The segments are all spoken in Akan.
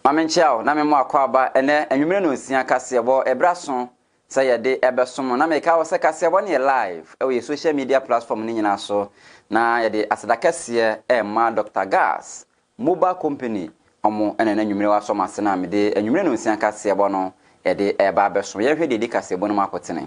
Mamenchao na memo akwaba ene enwumere no nsia kasebo ebraso say yede ebesom na meka wo se kasebo ne live e social media platform ni nyina so na yede asadakase ma Dr. Gas Mobile Company omo ene na enwumere waso mase na mede enwumere no nsia kasebo no yede eba besom ye hwe de kasebo no makotene.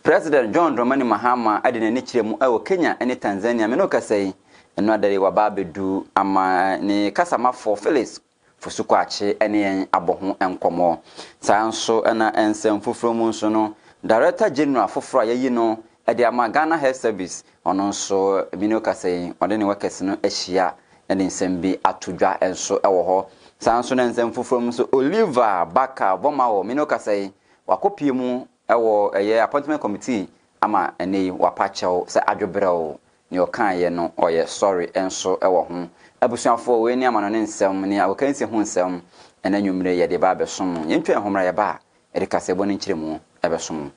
President John Dramani Mahama ade na ni kiremu e Kenya ene Tanzania me no kasai eno adare waba bedu ama ne kasamafo Felix Fusukwachi ene abohu enkomo sanso ena ensem fufuro mu nso no Director General fufuro ayi no ede ama Ghana Health Service ono nso mino kasai ode ne workers no ahia ene nsem bi atodwa enso ewo ho sanso na ensem fufuro mu nso Oliver Baka Bomawo mino kasai wakopie mu ewo eye appointment committee ama ene wapachew se adwobrɛw ne okan ye no oye sorry enso ewo ho abusuafo we ni amano ne nsɛm ne awokansi ho nsɛm ena nwumre ye de ba besom yentwe homra ye ba e de kasebo ne nkyeremu ebesom.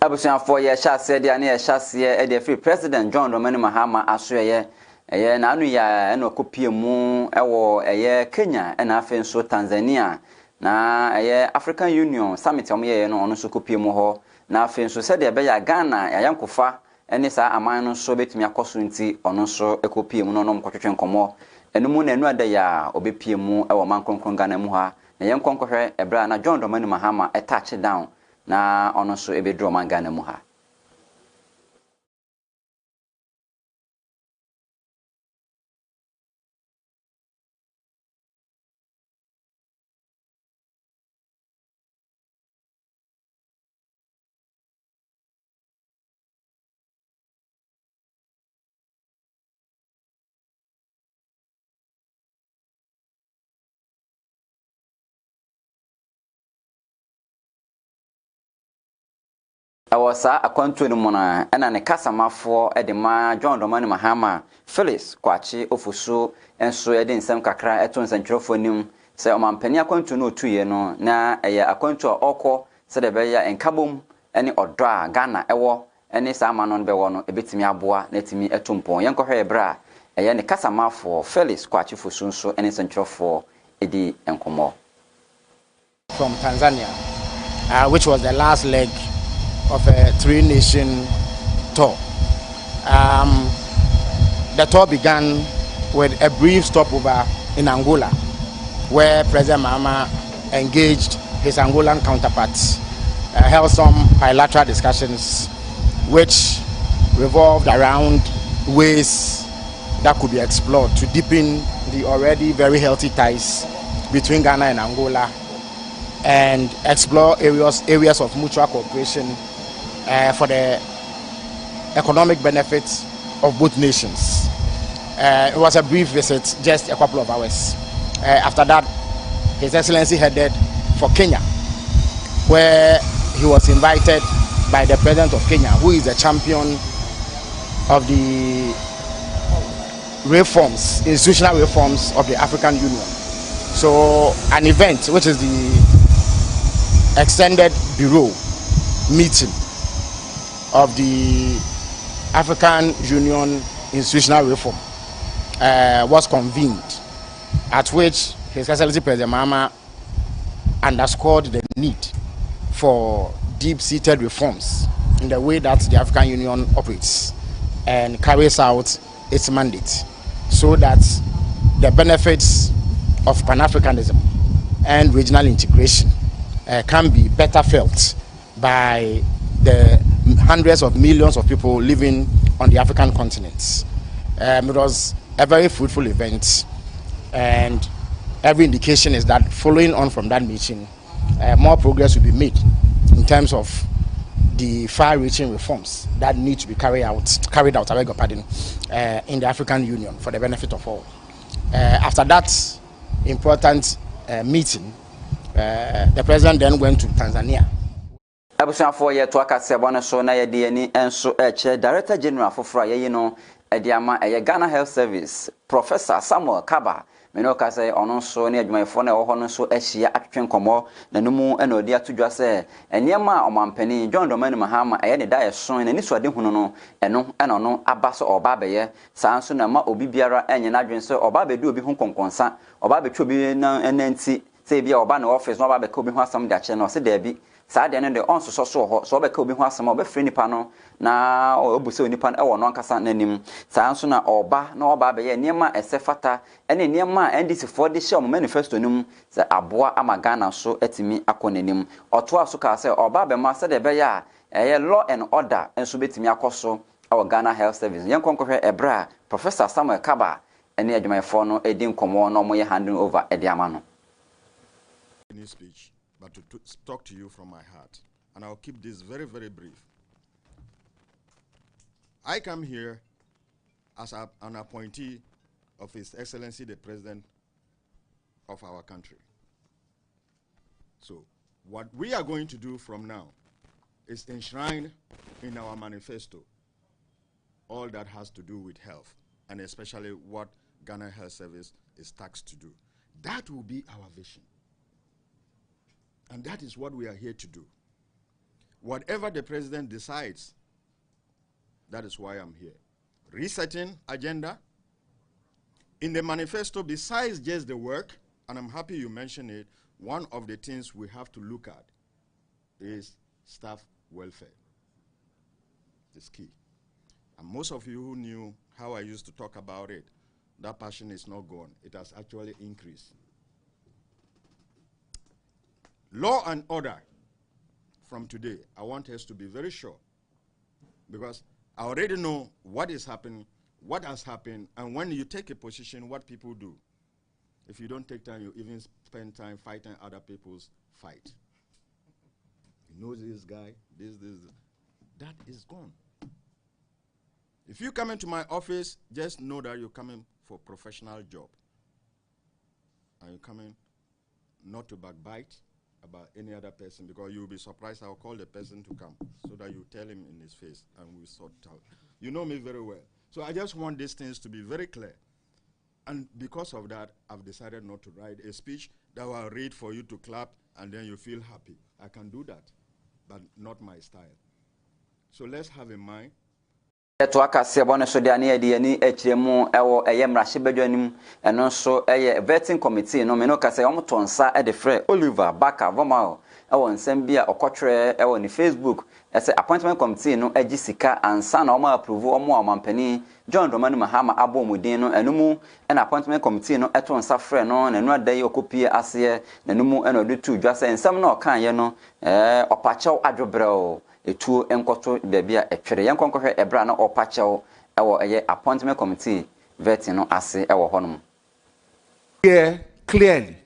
Abusuafo ye hyase de ane ye hyase e de free President John Dramani Mahama asoye eye na anu ya ena kopie mu ewo eye Kenya ena afen so Tanzania na eye African Union Summit omye no ono so kopie mu ho na afen so se de be ya Ghana ya yankofa ene sa aman no so betumi akoso nti ono so ekopie mu no no mkotwetwe nkomo enu mu na enu ada ya obepie mu ewo man kronkron Ghana mu ha na yenkonkohwe ebra na John Dramani Mahama touch down na ono so ebedro mangana mu ha. Awasa akwantu no mona ena ne kasamafo ede ma John Dramani Mahama Felix Kwachi ofuso enso ede nsem kakra eto nsantwerefo nim se omampani akwantu no otuye no na eye akwantu okọ se de be ya enkabom ene odo a Ghana ewo ene sa ama no be wo no ebetimi aboa na etimi etumpon yenkohwe ebra eye ne kasamafo Felix Kwachi fuso nso ene nsantwerefo edi enkomo from Tanzania, which was the last leg of a three-nation tour. The tour began with a brief stopover in Angola, where President Mahama engaged his Angolan counterparts, held some bilateral discussions which revolved around ways that could be explored to deepen the already very healthy ties between Ghana and Angola and explore areas of mutual cooperation for the economic benefits of both nations. It was a brief visit, just a couple of hours. After that, His Excellency headed for Kenya, where he was invited by the President of Kenya, who is the champion of the reforms, institutional reforms of the African Union. So an event, which is the extended bureau meeting of the African Union institutional reform was convened, at which His Excellency President Mahama underscored the need for deep-seated reforms in the way that the African Union operates and carries out its mandate, so that the benefits of Pan-Africanism and regional integration can be better felt by the hundreds of millions of people living on the African continent. It was a very fruitful event, and every indication is that following on from that meeting, more progress will be made in terms of the far-reaching reforms that need to be carried out, I beg your pardon, in the African Union for the benefit of all. After that important meeting, the president then went to Tanzania. Abusuafo ye to akase bono so na ye de ani enso eche Director General foforo ye no Ediama Ghana Health Service Professor Samuel Kaba meno ka say ono so ne adwumayefo na wo ho no so ahia atwen komo na numu na odi atodwa say enema omampani John Dramani Mahama ne da yeso na ni so ade hunu no eno na no aba so oba beye saa nso na ma obi biara enye na adwen so oba be du obi hu konkonsa oba be twa obi na enanti say bia oba na office no oba be ka obi hu asam de ache na o se da bi saa de ne de on so so ho so oba ka obi hu asam oba free nipa no na obuse onipa e wo no ankasa nanim saa nso na oba na oba be ye niema esefata ene niema NDC for the show manifesto num se aboa amagana so atimi akonanim oto aso ka se oba be ma se de be ya eye law and order enso betimi akoso our Ghana Health Service yen konkohwe ebra Professor Samuel Kaba ene adwumayefo no edin komo no mo ye handing over ediama no in speech but to talk to you from my heart, and I'll keep this very, very brief. I come here as an appointee of His Excellency the President of our country. So what we are going to do from now is enshrine in our manifesto all that has to do with health, and especially what Ghana Health Service is tasked to do. That will be our vision. And that is what we are here to do. Whatever the president decides, that is why I'm here. Resetting agenda. In the manifesto, besides just the work, and I'm happy you mentioned it, one of the things we have to look at is staff welfare. It's key. And most of you who knew how I used to talk about it, that passion is not gone. It has actually increased. Law and order from today, I want us to be very sure, because I already know what is happening, what has happened, and when you take a position, what people do. If you don't take time, you even spend time fighting other people's fight. You know this guy, this. That is gone. If you come into my office, just know that you're coming for a professional job. And you're coming not to backbite about any other person, because you'll be surprised. I'll call the person to come so that you tell him in his face and we'll sort out. You know me very well. So I just want these things to be very clear. And because of that, I've decided not to write a speech that I'll read for you to clap and then you feel happy. I can do that, but not my style. So let's have in mind. To akase bone so de ane ade ani akiremu ewo eyemrahye badwanim eno so eye vetting committee no me no kase omotonsa e de frɛ Oliver Baka Vomao ewo nsem bia okotwere ewo ni Facebook ese appointment committee no agi sika ansa na omo approve omo amampani John Dramani Mahama abomudin no enumu na appointment committee no eto nsa frɛ no na enu adai okopie ase na enumu ena odutu dwase nsem na okan ye no opachew adwobrɛo etuo enkoto bebia etwere yenkonkohwe ebra na opachew ewo eye appointment committee vetting no ase ewo honom. Here clearly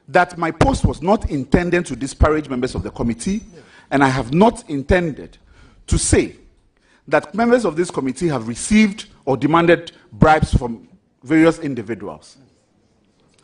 that my post was not intended to disparage members of the committee, and I have not intended to say that members of this committee have received or demanded bribes from various individuals.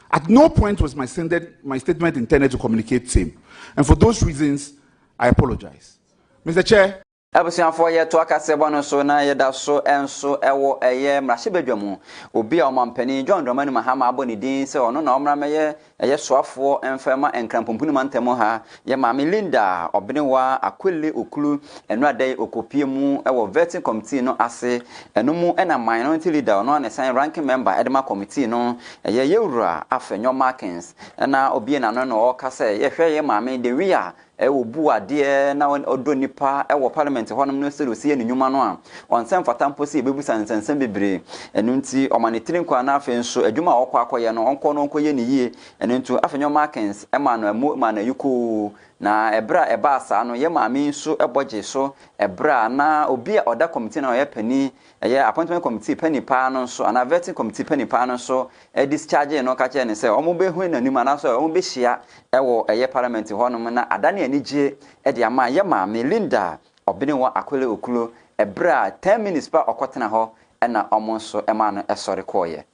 At no point was my statement intended to communicate same, and for those reasons I apologize. Mr. Chair. Abusianfo ye to akase bono so na ye da so enso ewo eye mrahye badwamu obi a omampani John Dramani Mahama aboni din se ono na omra meye eye soafo enfema enkrampopunu mantemo ha ye maame Linda Obenewa Akwele Okulu enu adai okopie mu ewo vetting committee no ase enumu ena minority leader ono na sign ranking member edema committee no eye yewura afenyo Markins na obi na no no kase ye hwe ye maame de wia ewo bu ade na odo nipa ewo parliament honom no se rosie ne nyuma no a onsem fatampo se bebusa nsensem bebre enu nti omanetire kwa na afen so adwuma okọ akoye no onko no nkoye ne yie enu nti afenyo Markins ema no emu ma na yuko na ebra ebasa no ye maame nso eboje so ebra na obi a oda committee na ye pani ye appointment committee pani pa no so ana vetting committee pani pa no so discharge no ka che ne se omo be hu nanim ana so omo be hia ewo eye parliament honom na adane anije e de ama ye maame Linda Obenewa Akwele Okulu ebra 10 minutes pa okotena ho na omo so ema no esore koye.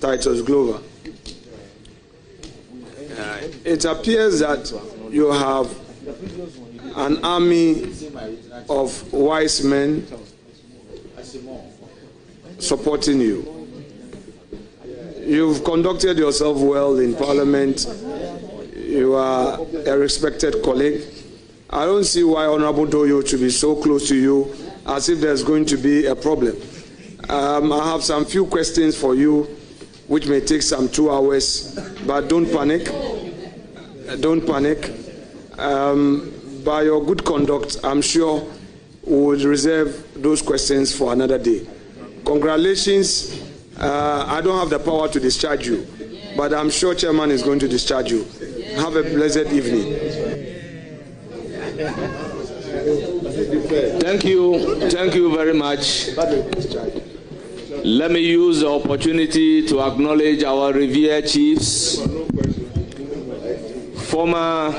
Titus Glover. It appears that you have an army of wise men supporting you. You've conducted yourself well in Parliament. You are a respected colleague. I don't see why Honorable Doyo should be so close to you as if there's going to be a problem. I have some few questions for you, which may take some 2 hours, but don't panic. Don't panic. By your good conduct, I'm sure we will reserve those questions for another day. Congratulations. I don't have the power to discharge you, but I'm sure Chairman is going to discharge you. Have a blessed evening. Thank you very much. Let me use the opportunity to acknowledge our revered chiefs, former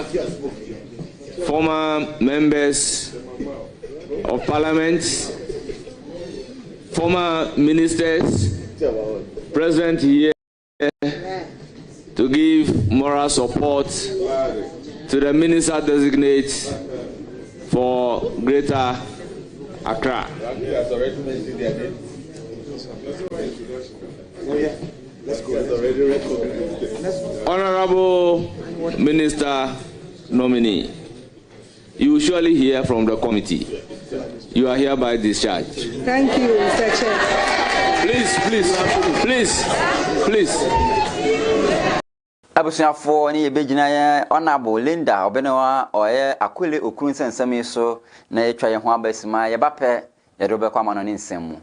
members of Parliament, former ministers present here to give moral support to the minister designate for Greater Accra. Honorable Minister nominee, you will surely hear from the committee. You are hereby discharged. Thank you, Mr. Chair. Please. Abusuafo ni yebegyina ye Honorable Linda Obenewa oye Akwele Okurun sensemi so na yetwa ye ho abasima ye bape ye do be kwa mano ni nsemu.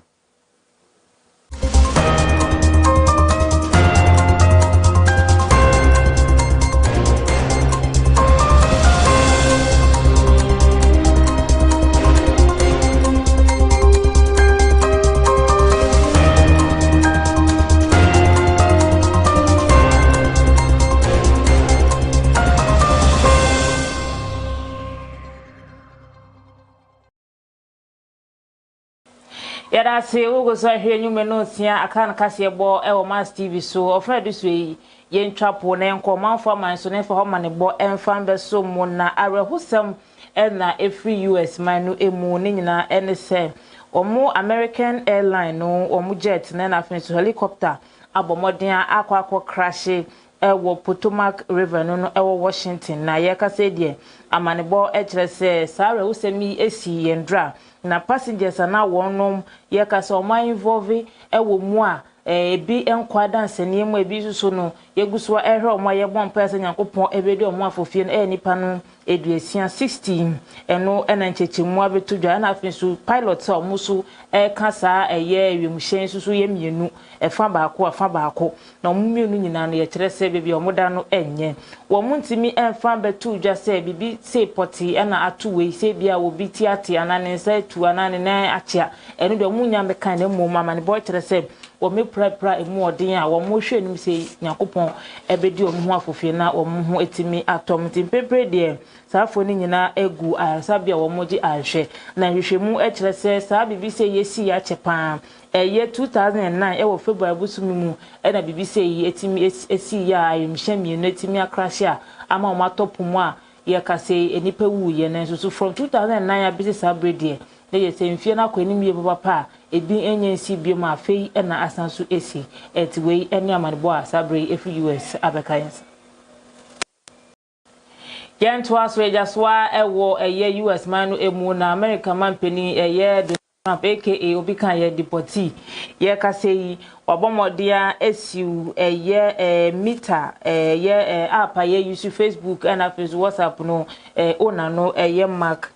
Yada se ugo so hwe nyume no tia aka nka se bo e wo Mass TV so ofredu so yi ye ntwapo na enko manfo man so ne fa ho mane bo enfan be so mu na arehusem na every US man no emu ne nyina ene se omo American airline no omo jet na na fin so helicopter abomoden akwa crash wo Potomac River no wo Washington na ye ka se de amane bo e kire se sa arehusem yi esi yendra na passengers na wonom ye ka so ma involve wo mu a ebi enkwa dance ne mu ebi susu no yeguso ehwe omo ye bon person Nyankopon ebedi omo afofie no nipa no eduasia 16 eno ena nchechemu abeto dwa na afin so pilot omo so ka sa eye ewemhyen susu ye mienu efa baako na omo mienu nyina no ye kire se bebi omo da no enye wo mu ntimi enfa beto dwa se bibi se poti ena atuwe se bia wo biti ate anane se tu anane na achia eno de omo nya meka na mu mama ne boy kire se wo me pra emu odin a wo mo hwe nim se Nyankopon ebedi omo ho afofie na omo ho etimi atom timpepre de saafo ni nyina egu asabia wo moji ahwe na hwehwemu e kire se saa bibi se yesi ya chepa ye 2009 e wo February busumi mu e na bibi se yi etimi esi ya ayemhye no etimi akrahia ama o matop mu a ye ka se enipa wu ye na so from 2009 abisi sabrede ne ye se mfie na kwani mie papa ebi enyensi bi ma afei e na asanso esi etiwei ene amanebo a sabre efi US abekayens Yanto aso jaswa ewo eye US man no emu na America man pani eye Trump aka obi kan ye deportee ye ka sei wabomodia esiu eye meter ye app ye use Facebook and Facebook WhatsApp no ona no eye Mark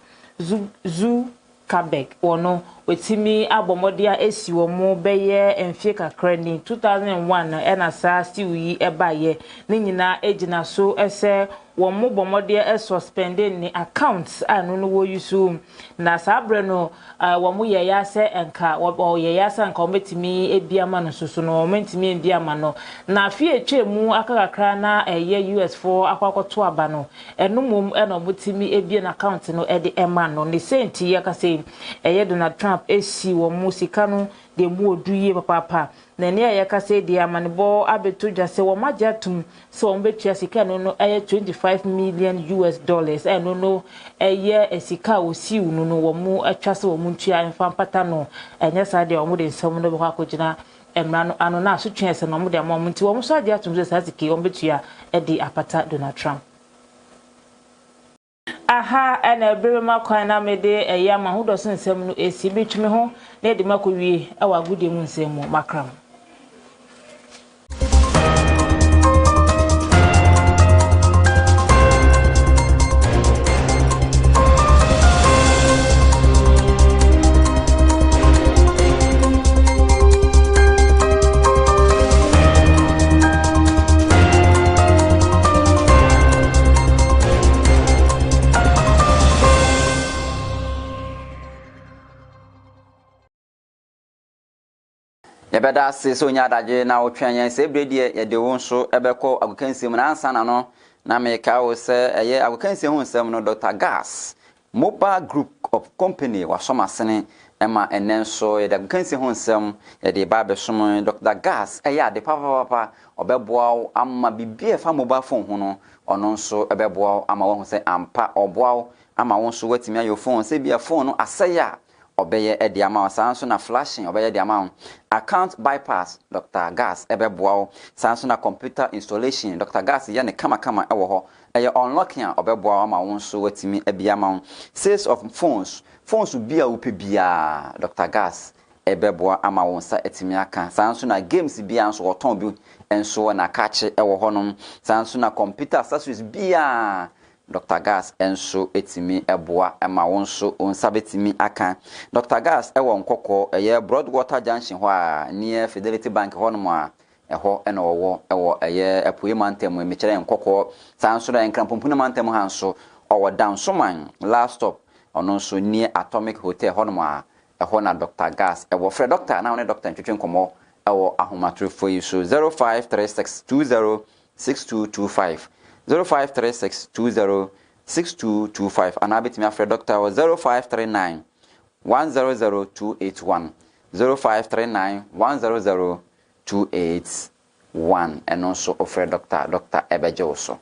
Zuckerberg wono wetimi abomodia esi wo mo beye enfie kakra ni 2001 ena sa still yi ebaye ni nyina ejina so ese wo mo bomodia suspended ni accounts anu no wo yusu na sabre no wo mo ye ya se enka wo ye ya se enka ometimi ebiama no soso no ometimi ebiama no na afie etwemu akakakra na eye US4 akwakoto aba no enumum ena omotimi ebie na account no ede ema no ni senti ye ka se eye Donald Trump esi wo mu sika no de mu oduye papa na ne ya kase de amanebo abeto dwase wo magyatum se wo betua sika no no eye $25 million no no eye esika osiu no no wo mu atwase wo mu ntua mfa pata no enye sa de wo mu de nsem no be akogina emra ano na so twese no mo de amom nti wo so ade atum se sa sika wo betua e apata Donald Trump. Aha ana brema kwan na mede eya ma ho doso nsem no esi betwime ho na de makowie awa agudie mu nsem mu makram. Yebeda se so nya daje na otwan se bredie ye de won so ebekọ agokansim na ansa na no na meka wo se eye agokansim hu nsem no Dr. Gas Mobile Group of Company wa somasene ema enen so ye de agokansim hu nsem ye de ba besom Dr. Gas eye ade papa obeboa amma bibie fa mobile phone hu no ono so ebeboa ama wo hu se ampa oboa ama won so watimi ayo phone se bia phone no aseya obeye edi ama sanso na flashing obeye edi ama account bypass Dr. Gas ebeboa sanso na computer installation Dr. Gas ye ne kama ewo ho eye unlocking obeboa ama won so watimi ebia ma sales of phones bia upe bia Dr. Gas ebeboa ama won sa etimi aka sanso na games bia nso oton bi enso na kache ewo honom sanso na computer accessories bia Dr. Gas enso etimi eboa ema wonso onsabetimi aka Dr. Gas ewo nkoko eye Broadwater Junction ho a near Fidelity Bank ho no a eho ena owo ewo eye apuye mantem emekere nkoko sanso da enkrampopuna mantem hanso owo down soman last stop ono so near Atomic Hotel ho no a eho na Dr. Gas ewo frɛ doctor na one doctor ntwetwe nkomo ewo ahomatrofo yi so 0536206225 0536206225 and abetimi afre doctor 0539 100281 0539 and also offer Dr. Ebejoso.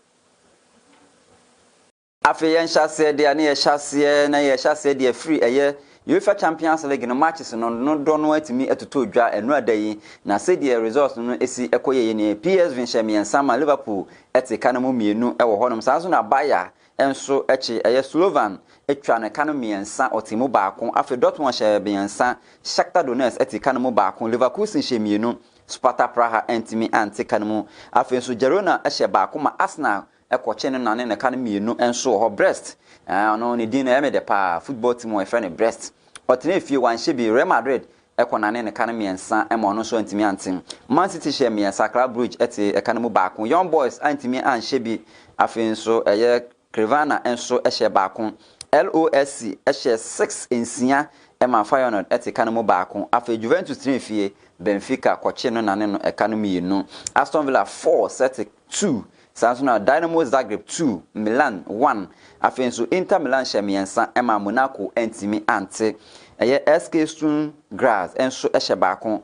Afi yen chase de ani ye chase na ye chase de free eye UEFA Champions League no matches no do no atimi etoto dwa enu adayi na se de results no esi ekoye ne PSV Champions sama Liverpool etika na mu mienu ewo honom sanso na Bayer enso echi eye Slovan etwa ne kanu miensa otimu baako afi Dortmund hye biensa Shakhtar Donetsk etika na mu baako Leverkusen hye mienu Sparta Praha entimi antika na mu afi enso Girona hye baako ma Arsenal ekoche ne nane ne kanu mienu enso ho Brest no ne din na emede pa football team we friend Brest otene fie wan hye bi Real Madrid ekonane ne kanu miensa ema no so antimi antim Man City hye miensa Club Brugge eti ekanu mu baako Young Boys antimi an hye bi afi enso eye Crevana enso hye baako LOSC hye 6 ensia ema Feyenoord eti kanu mu baako afi Juventus tren fie Benfica koche no nane no ekanu mienu Aston Villa 4 Celtic 2 Sanso Dynamo Zagreb 2 Milan 1 afenso Inter Milan shemiensa ema Monaco entimi ante eye SK Sturm Graz enso ehye baako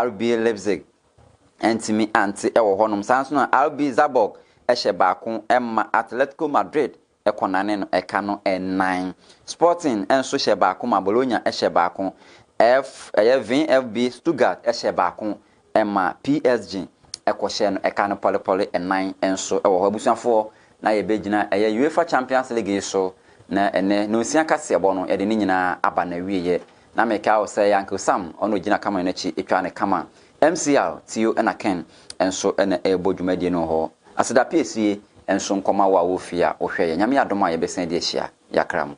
RB Leipzig entimi ante ewo honom sanso RB Zabok ehye baako ema Atletico Madrid ekonane no ekano 9 Sporting enso hye baako ma Bologna ehye baako VfB Stuttgart ehye baako ema PSG ekwohye no eka no polepole 9 enso ewo abusuafo na ye begina eye UEFA Champions League so na ene no sia kase ebo no ye de nyina aba na wieye na meka o say Uncle Sam ono gina kama na chi etwa ne kama MCL Tio na Ken enso ene ebodwumadie no ho aseda piesie enso nkoma wa wo fia ohwe ye nyame adoma ye besen de ehia yakram